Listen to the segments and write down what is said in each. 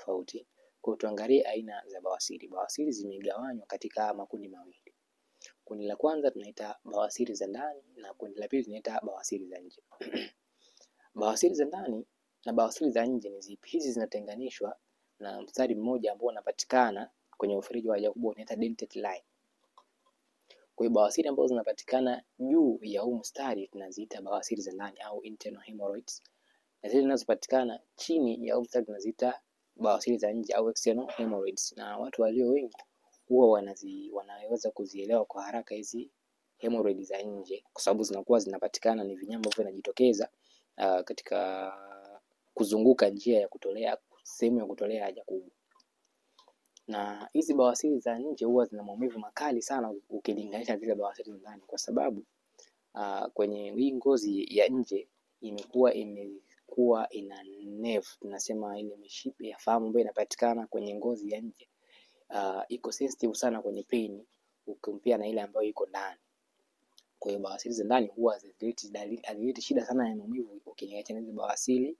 tofauti. Kwa tuangalie aina za bawasiri. Bawasiri zimegawanywa katika makundi mawili. Kundi la kwanza tunaita bawasiri za ndani na kundi la pili tunaita bawasiri za nje. Bawasiri za ndani na bawasiri za nje ni zipi? Hizi zinatenganishwa na mstari mmoja ambao unapatikana kwenye mfereji wa haja kubwa unaita dentate line. Kwa hiyo bawasiri ambazo zinapatikana juu ya huu mstari tunaziita bawasiri za ndani au internal hemorrhoids. Na zile zinazopatikana chini ya huu mstari tunaziita bawasiri za nje au external hemorrhoids. Na watu walio wengi huwa wanaweza kuzielewa kwa haraka hizi hemorrhoids za nje kwa sababu zinakuwa zinapatikana ni vinyama ambavyo vinajitokeza katika kuzunguka njia ya kutolea, sehemu ya kutolea haja kubwa. Na hizi bawasiri za nje huwa zina maumivu makali sana ukilinganisha zile bawasiri za ndani kwa sababu kwenye hii ngozi ya nje imekuwa ina nerve, tunasema ile mishipa ya fahamu ambayo inapatikana kwenye ngozi ya nje iko sensitive sana kwenye pain ukimpia na ile ambayo iko ndani. Kwa hiyo bawasiri za ndani huwa hazileti shida sana ya maumivu ukilinganisha na hizo bawasiri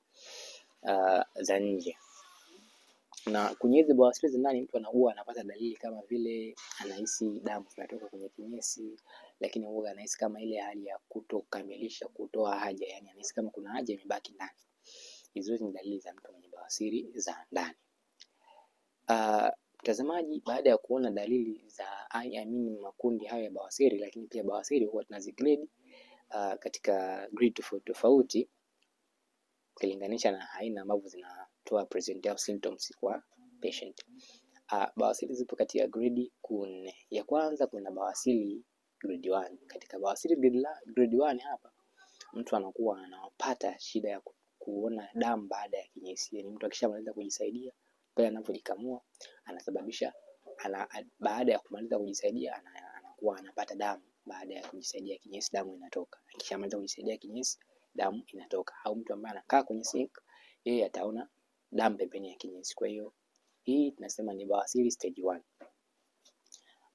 za nje. Na kwenye hizo bawasiri za ndani mtu huwa anapata dalili kama vile anahisi damu inatoka kwenye kinyesi, lakini huwa anahisi kama ile hali ya kutokamilisha kutoa haja, yani anahisi kama kuna haja imebaki ndani. Hizo ni dalili za mtu mwenye bawasiri za ndani. Mtazamaji, baada ya kuona dalili za makundi hayo ya bawasiri, lakini pia bawasiri huwa tunazigrade katika grade tofauti tofauti ukilinganisha na aina ambavyo zinatoa present au symptoms kwa patient. Bawasiri zipo katika grade 4. Ya kwanza kuna bawasiri grade 1. Katika bawasiri grade 1 hapa mtu anakuwa anapata shida ya kuona damu baada ya kinyesi. Yani mtu akishamaliza kujisaidia pale anapojikamua anasababisha baada ya kumaliza kujisaidia anakuwa anapata damu baada ya kujisaidia kinyesi, damu inatoka. Akishamaliza kujisaidia kinyesi damu inatoka. Au mtu ambaye anakaa kwenye sink yeye ataona damu pembeni ya kinyesi. Kwa hiyo hii tunasema ni bawasiri stage 1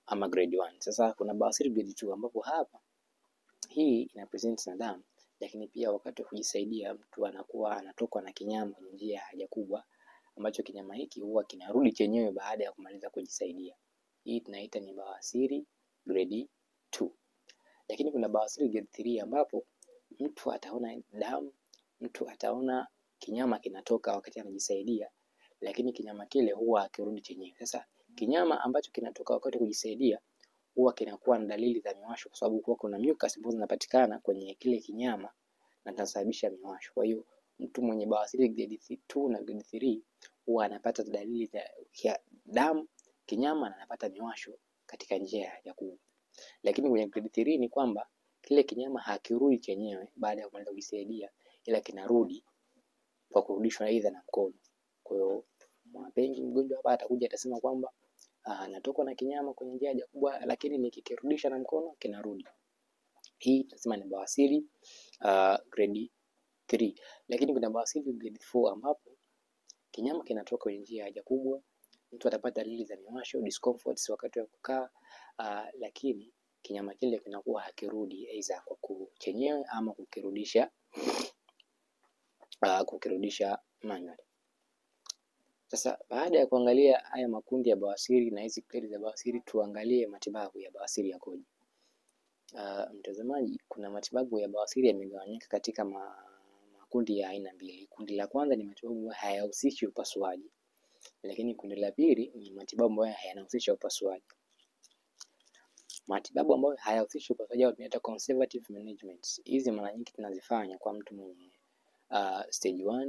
ama grade 1. Sasa kuna bawasiri grade 2 ambapo hapa hii ina present na damu, lakini pia wakati wa kujisaidia mtu anakuwa anatokwa na kinyama kwenye njia ya haja kubwa ambacho kinyama hiki huwa kinarudi chenyewe baada ya kumaliza kujisaidia. Hii tunaita ni bawasiri grade 2. Lakini kuna bawasiri grade 3 ambapo mtu ataona damu, mtu ataona kinyama kinatoka wakati anajisaidia, lakini kinyama kile huwa hakirudi chenyewe. Sasa kinyama ambacho kinatoka wakati kujisaidia huwa kinakuwa na dalili za miwasho kwa sababu huwa kuna mucus ambazo zinapatikana kwenye kile kinyama na zinasababisha miwasho. Kwa hiyo mtu mwenye bawasiri grade 2 na grade 3 huwa anapata dalili za damu, kinyama na anapata miwasho katika njia ya haja kubwa. Lakini kwenye grade 3 ni kwamba kile kinyama hakirudi chenyewe baada ya kumaliza kujisaidia, ila kinarudi kwa kurudishwa aidha na mkono. Kwa hiyo mapenzi mgonjwa hapa atakuja atasema kwamba anatokwa na kinyama kwenye njia ya haja kubwa, lakini nikikirudisha na mkono kinarudi. Hii tunasema ni bawasiri grade 3. Lakini kuna bawasiri grade 4 ambapo kinyama kinatoka kwenye njia ya haja kubwa, mtu atapata dalili za miwasho, discomforts wakati wa kukaa, lakini kinyama kile kinakuwa hakirudi aidha kwa kuchenyewe ama kukirudisha manually. Sasa baada ya kuangalia haya makundi ya bawasiri na hizi grade za bawasiri, tuangalie matibabu ya bawasiri yakoje. Mtazamaji, kuna matibabu ya bawasiri yamegawanyika katika makundi ya aina mbili. Kundi la kwanza ni matibabu hayahusishi upasuaji, lakini kundi la pili ni matibabu ambayo yanahusisha upasuaji. Matibabu ambayo hayahusishi upasuaji au tunaita conservative management, hizi mara nyingi tunazifanya kwa mtu mwenye stage 1